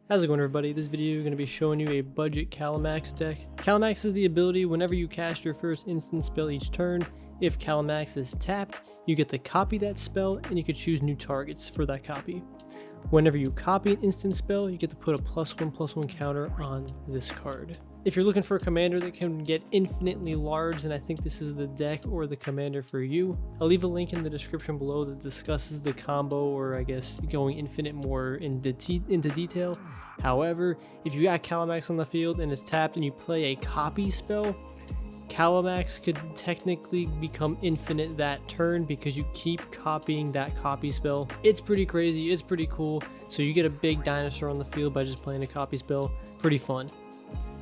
How's it going, everybody? This video is going to be showing you a budget Kalamax deck. Kalamax is the ability whenever you cast your first instant spell each turn. If Kalamax is tapped, you get to copy that spell and you can choose new targets for that copy. Whenever you copy an instant spell, you get to put a +1/+1 counter on this card. If you're looking for a commander that can get infinitely large, then I think this is the deck or the commander for you. I'll leave a link in the description below that discusses the combo, or I guess going infinite more into detail. However, if you got Kalamax on the field and it's tapped and you play a copy spell, Kalamax could technically become infinite that turn because you keep copying that copy spell. It's pretty crazy, it's pretty cool. So you get a big dinosaur on the field by just playing a copy spell. Pretty fun.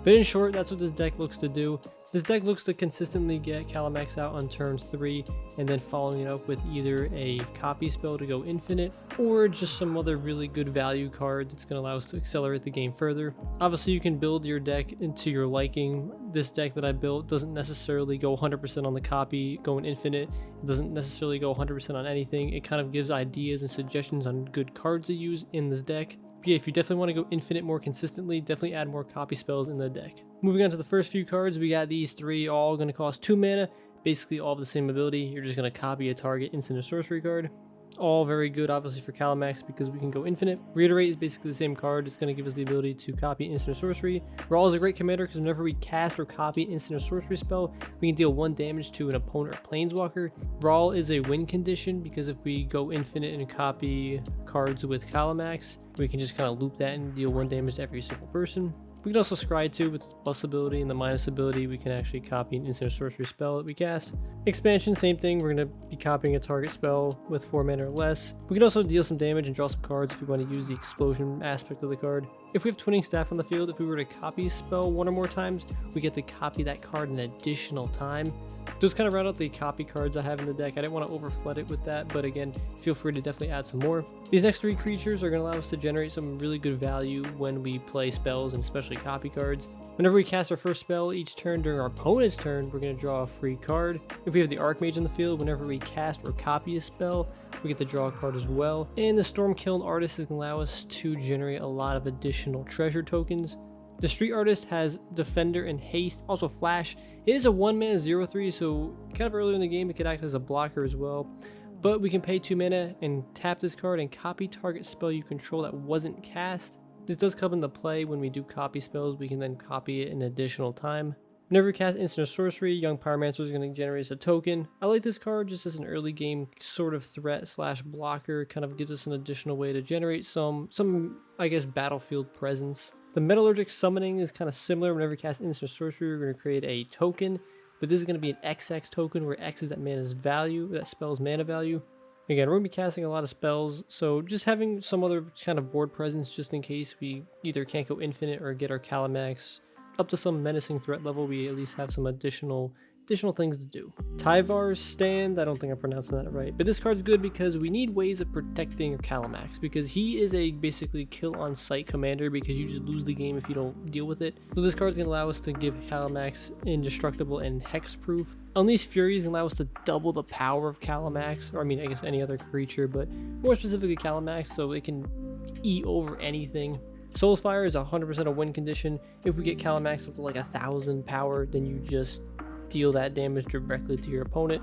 But in short, that's what this deck looks to do. This deck looks to consistently get Kalamax out on turn 3 and then following it up with either a copy spell to go infinite or just some other really good value card that's going to allow us to accelerate the game further. Obviously, you can build your deck into your liking. This deck that I built doesn't necessarily go 100% on the copy going infinite. It doesn't necessarily go 100% on anything. It kind of gives ideas and suggestions on good cards to use in this deck. Yeah, if you definitely want to go infinite more consistently, definitely add more copy spells in the deck. Moving on to the first few cards, we got these three all going to cost 2 mana, basically all of the same ability. You're just going to copy a target instant or sorcery card. All very good, obviously, for Kalamax because we can go infinite. Reiterate is basically the same card. It's going to give us the ability to copy instant or sorcery. Raw is a great commander because whenever we cast or copy instant or sorcery spell, we can deal 1 damage to an opponent or planeswalker. Raw is a win condition because if we go infinite and copy cards with Kalamax, we can just kind of loop that and deal 1 damage to every single person. We can also scry too with the plus ability and the minus ability. We can actually copy an instant or sorcery spell that we cast. Expansion, same thing. We're going to be copying a target spell with 4 mana or less. We can also deal some damage and draw some cards if we want to use the explosion aspect of the card. If we have Twinning Staff on the field, if we were to copy a spell 1 or more times, we get to copy that card an additional time. Those kind of round out the copy cards I have in the deck. I didn't want to overflood it with that, but again, feel free to definitely add some more. These next 3 creatures are going to allow us to generate some really good value when we play spells, and especially copy cards. Whenever we cast our first spell each turn during our opponent's turn, we're going to draw a free card. If we have the Archmage in the field, whenever we cast or copy a spell, we get to draw a card as well. And the Stormkiln Artist is going to allow us to generate a lot of additional treasure tokens. The Street Artist has Defender and Haste, also Flash. It is a 1-mana 0/3, so kind of earlier in the game it could act as a blocker as well. But we can pay 2 mana and tap this card and copy target spell you control that wasn't cast. This does come into play when we do copy spells. We can then copy it an additional time. Whenever we cast instant or sorcery, Young Pyromancer is going to generate us a token. I like this card just as an early game sort of threat slash blocker. Kind of gives us an additional way to generate some I guess battlefield presence. The Metallurgic Summoning is kind of similar. Whenever you cast instant sorcery, we're going to create a token, but this is going to be an XX token where X is that mana's value, that spell's mana value. Again, we're going to be casting a lot of spells, so just having some other kind of board presence just in case we either can't go infinite or get our Kalamax up to some menacing threat level, we at least have some additional things to do. Tyvar's Stand, I don't think I'm pronouncing that right, but this card's good because we need ways of protecting Kalamax because he is a basically kill on sight commander because you just lose the game if you don't deal with it. So this card's gonna allow us to give Kalamax indestructible and hexproof. Unleash Fury is gonna allow us to double the power of Kalamax, or I mean I guess any other creature, but more specifically Kalamax, so it can eat over anything. Soul's Fire is 100% a win condition. If we get Kalamax up to like 1,000 power, then you just deal that damage directly to your opponent,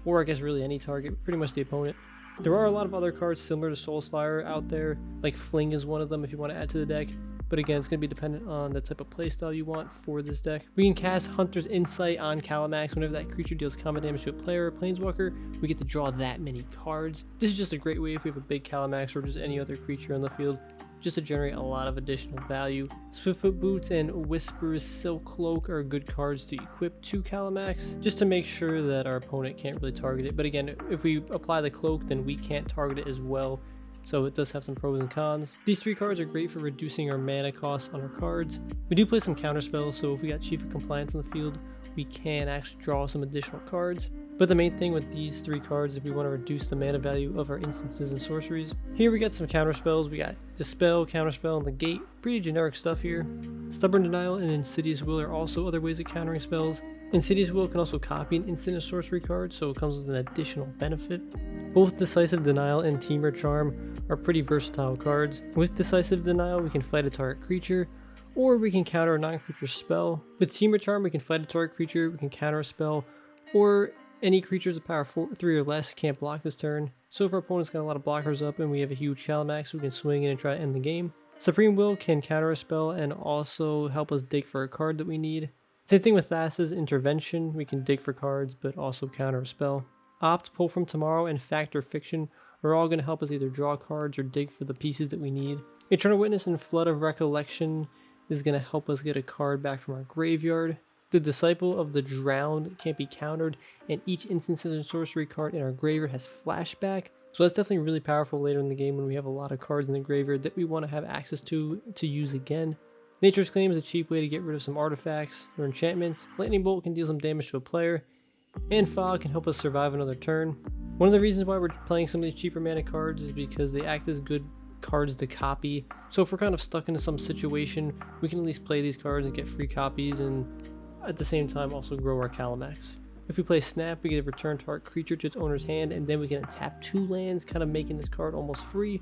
or I guess really any target, pretty much the opponent. There are a lot of other cards similar to Soul's Fire out there, like Fling is one of them if you want to add to the deck, but again it's going to be dependent on the type of playstyle you want for this deck. We can cast Hunter's Insight on Kalamax. Whenever that creature deals combat damage to a player or planeswalker, we get to draw that many cards. This is just a great way if we have a big Kalamax or just any other creature on the field, just to generate a lot of additional value. Swiftfoot Boots and Whisper's Silk Cloak are good cards to equip to Kalamax, just to make sure that our opponent can't really target it. But again, if we apply the cloak, then we can't target it as well. So it does have some pros and cons. These 3 cards are great for reducing our mana costs on our cards. We do play some counter spells, so if we got Chief of Compliance on the field, we can actually draw some additional cards. But the main thing with these 3 cards, if we want to reduce the mana value of our instances and sorceries, here we got some counter spells. We got Dispel, Counterspell, and Negate. Pretty generic stuff here. Stubborn Denial and Insidious Will are also other ways of countering spells. Insidious Will can also copy an instant or sorcery card, so it comes with an additional benefit. Both Decisive Denial and Teamer Charm are pretty versatile cards. With Decisive Denial, we can fight a target creature, or we can counter a non-creature spell. With Team Return, we can fight a target creature, we can counter a spell, or any creatures with power 3 or less can't block this turn. So if our opponent's got a lot of blockers up and we have a huge Kalamax, we can swing in and try to end the game. Supreme Will can counter a spell and also help us dig for a card that we need. Same thing with Thassa's Intervention, we can dig for cards but also counter a spell. Opt, Pull from Tomorrow, and Factor Fiction are all going to help us either draw cards or dig for the pieces that we need. Eternal Witness and Flood of Recollection is going to help us get a card back from our graveyard. The Disciple of the Drowned can't be countered, and each instance and sorcery card in our graveyard has flashback. So that's definitely really powerful later in the game when we have a lot of cards in the graveyard that we want to have access to use again. Nature's Claim is a cheap way to get rid of some artifacts or enchantments. Lightning Bolt can deal some damage to a player, and Fog can help us survive another turn. One of the reasons why we're playing some of these cheaper mana cards is because they act as good cards to copy. So if we're kind of stuck into some situation, we can at least play these cards and get free copies, and at the same time also grow our Kalamax. If we play Snap, we get a return target creature to its owner's hand, and then we can tap 2 lands, kind of making this card almost free.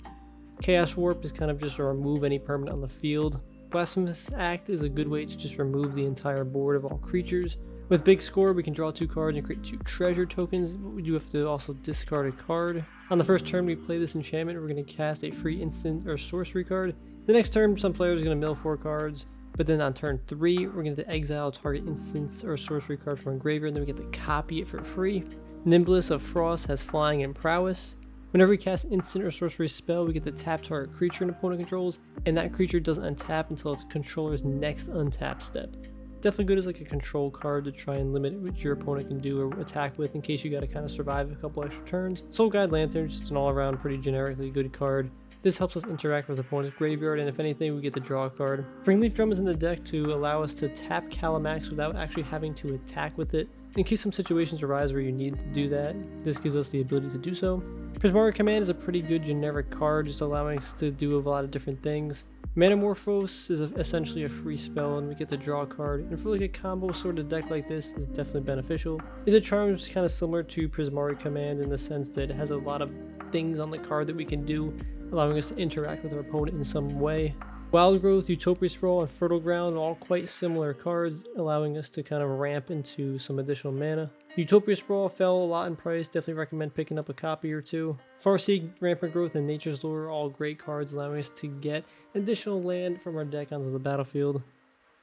Chaos Warp is kind of just to remove any permanent on the field. Blasphemous Act is a good way to just remove the entire board of all creatures. With Big Score, we can draw 2 cards and create 2 treasure tokens, but we do have to also discard a card. On the first turn we play this enchantment, we're going to cast a free instant or sorcery card. The next turn, some players are going to mill 4 cards. But then on turn 3, we're going to exile target instance or sorcery card from our graveyard, and then we get to copy it for free. Nimbless of Frost has flying and prowess. Whenever we cast instant or sorcery spell, we get to tap target creature an opponent controls, and that creature doesn't untap until its controller's next untap step. Definitely good as like a control card to try and limit what your opponent can do or attack with in case you got to kind of survive a couple extra turns. Soul Guide Lantern, just an all-around pretty generically good card. This helps us interact with the opponent's graveyard, and if anything, we get to draw a card. Springleaf Drum is in the deck to allow us to tap Kalamax without actually having to attack with it. In case some situations arise where you need to do that, this gives us the ability to do so. Prismari Command is a pretty good generic card, just allowing us to do a lot of different things. Manamorphose is essentially a free spell, and we get to draw a card, and for like a combo sort of deck like this is definitely beneficial. Is a Charm is kind of similar to Prismari Command in the sense that it has a lot of things on the card that we can do, allowing us to interact with our opponent in some way. Wild Growth, Utopia Sprawl, and Fertile Ground are all quite similar cards, allowing us to kind of ramp into some additional mana. Utopia Sprawl fell a lot in price, definitely recommend picking up a copy or 2. Farseek, Rampant Growth, and Nature's Lure are all great cards, allowing us to get additional land from our deck onto the battlefield.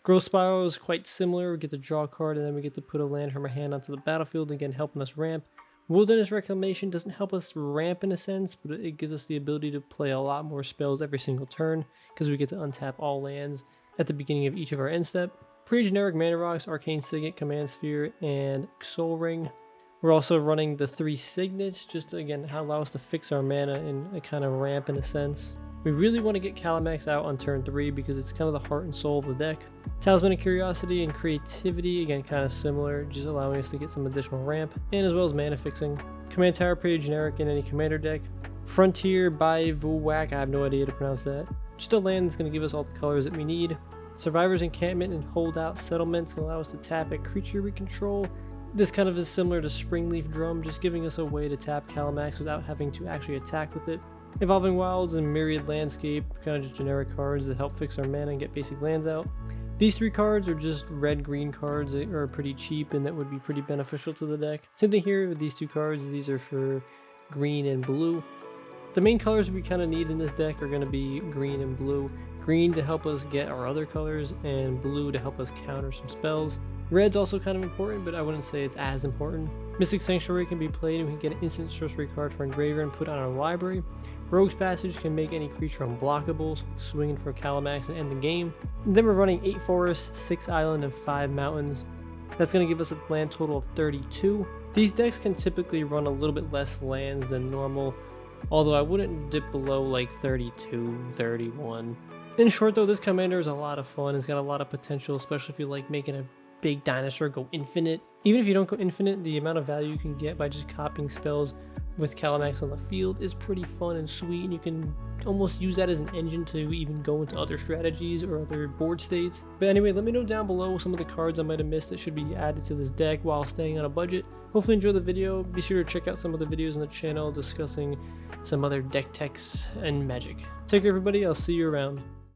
Growth Spiral is quite similar, we get to draw a card and then we get to put a land from our hand onto the battlefield, again helping us ramp. Wilderness Reclamation doesn't help us ramp in a sense, but it gives us the ability to play a lot more spells every single turn because we get to untap all lands at the beginning of each of our end step. Pretty generic mana rocks, Arcane Signet, Command Sphere, and Soul Ring. We're also running the 3 Signets just to again allow us to fix our mana and a kind of ramp in a sense. We really want to get Kalamax out on turn 3 because it's kind of the heart and soul of the deck. Talisman of Curiosity and Creativity, again kind of similar, just allowing us to get some additional ramp, and as well as mana fixing. Command Tower, pretty generic in any commander deck. Frontier by Vuwak, I have no idea how to pronounce that. Just a land that's going to give us all the colors that we need. Survivor's Encampment and Holdout Settlements can allow us to tap a creature we control. This kind of is similar to Springleaf Drum, just giving us a way to tap Kalamax without having to actually attack with it. Evolving Wilds and Myriad Landscape, kind of just generic cards that help fix our mana and get basic lands out. These 3 cards are just red-green cards that are pretty cheap and that would be pretty beneficial to the deck. Same thing here with these 2 cards, these are for green and blue. The main colors we kind of need in this deck are going to be green and blue. Green to help us get our other colors, and blue to help us counter some spells. Red's also kind of important, but I wouldn't say it's as important. Mystic Sanctuary can be played and we can get an instant sorcery card for Engraver and put on our library. Rogue's Passage can make any creature unblockable, so swinging for Kalamax and end the game. And then we're running 8 forests, 6 island, and 5 mountains. That's going to give us a land total of 32. These decks can typically run a little bit less lands than normal, although I wouldn't dip below like 32, 31. In short though, this commander is a lot of fun. It's got a lot of potential, especially if you like making a big dinosaur go infinite. Even if you don't go infinite, the amount of value you can get by just copying spells with Kalamax on the field is pretty fun and sweet, and you can almost use that as an engine to even go into other strategies or other board states. But anyway, let me know down below some of the cards I might have missed that should be added to this deck while staying on a budget. Hopefully enjoy the video. Be sure to check out some of the videos on the channel discussing some other deck techs and magic. Take care everybody, I'll see you around.